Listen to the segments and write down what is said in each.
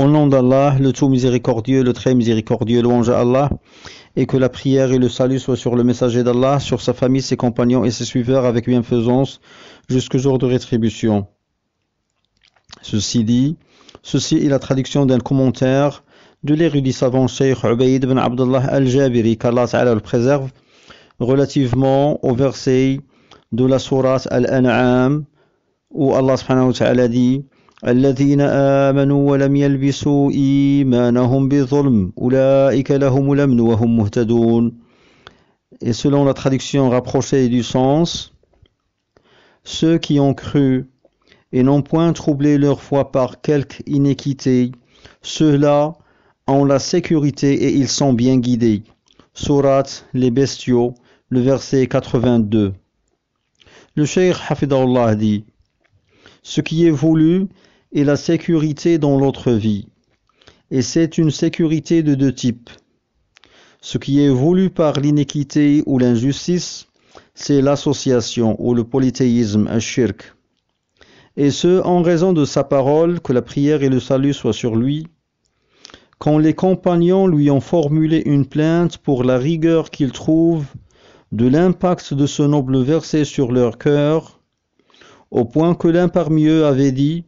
Au nom d'Allah, le tout miséricordieux, le très miséricordieux, louange à Allah, et que la prière et le salut soient sur le messager d'Allah, sur sa famille, ses compagnons et ses suiveurs avec bienfaisance jusqu'au jour de rétribution. Ceci est la traduction d'un commentaire de l'érudit savant Cheikh Ubayd ibn Abdullah al-Jabiri, qu'Allah Ta'ala le préserve, relativement au verset de la sourate Al-An'am, où Allah subhanahu wa ta'ala dit الذين آمنوا ولم يلبسوا إيمانهم بظلم أولئك لهم الأمن وهم مهتدون. Et selon la traduction rapprochée du sens, ceux qui ont cru et n'ont point troublé leur foi par quelque iniquité, ceux-là ont la sécurité et ils sont bien guidés. Sourate Les Bestiaux, le verset 82. Le Cheikh Hafidahullah dit: ce qui est voulu est la sécurité dans l'autre vie, et c'est une sécurité de deux types. Ce qui est voulu par l'iniquité ou l'injustice, c'est l'association ou le polythéisme, al-shirk. Et ce, en raison de sa parole, que la prière et le salut soient sur lui, quand les compagnons lui ont formulé une plainte pour la rigueur qu'ils trouvent de l'impact de ce noble verset sur leur cœur, au point que l'un parmi eux avait dit: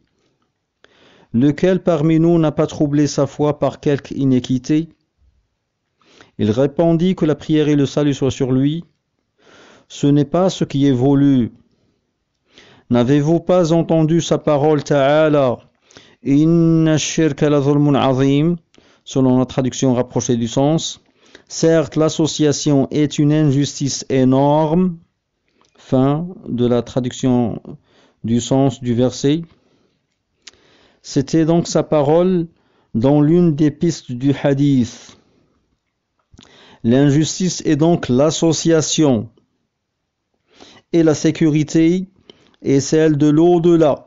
lequel parmi nous n'a pas troublé sa foi par quelque iniquité? Il répondit que la prière et le salut soient sur lui: ce n'est pas ce qui est voulu. N'avez-vous pas entendu sa parole Ta'ala, Inna shirka la zulmun azim, selon la traduction rapprochée du sens? Certes, l'association est une injustice énorme. Fin de la traduction du sens du verset. C'était donc sa parole dans l'une des pistes du hadith. L'injustice est donc l'association, et la sécurité est celle de l'au-delà,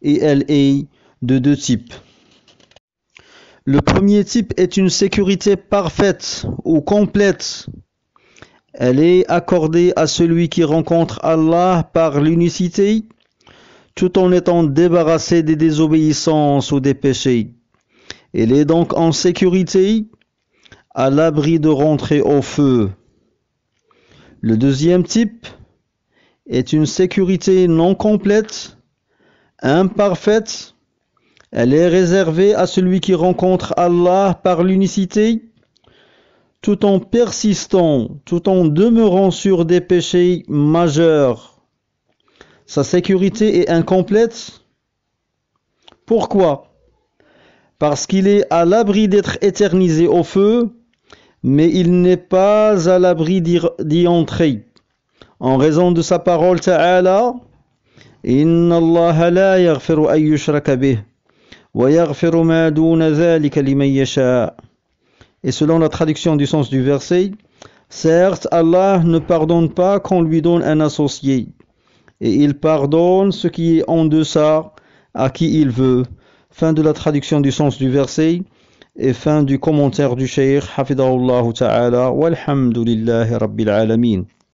et elle est de deux types. Le premier type est une sécurité parfaite ou complète. Elle est accordée à celui qui rencontre Allah par l'unicité, tout en étant débarrassé des désobéissances ou des péchés. Elle est donc en sécurité, à l'abri de rentrer au feu. Le deuxième type est une sécurité non complète, imparfaite. Elle est réservée à celui qui rencontre Allah par l'unicité, tout en persistant, tout en demeurant sur des péchés majeurs. Sa sécurité est incomplète. Pourquoi? Parce qu'il est à l'abri d'être éternisé au feu, mais il n'est pas à l'abri d'y entrer. En raison de sa parole Ta'ala, Inna Allah la yaghfiru an yushraka bih, wa yaghfiru ma duna dhalika liman yasha. Et selon la traduction du sens du verset, certes, Allah ne pardonne pas qu'on lui donne un associé, et il pardonne ce qui est en deçà à qui il veut. Fin de la traduction du sens du verset et fin du commentaire du Cheikh Hafidahullah Ta'ala, walhamdulillahi rabbil alamin.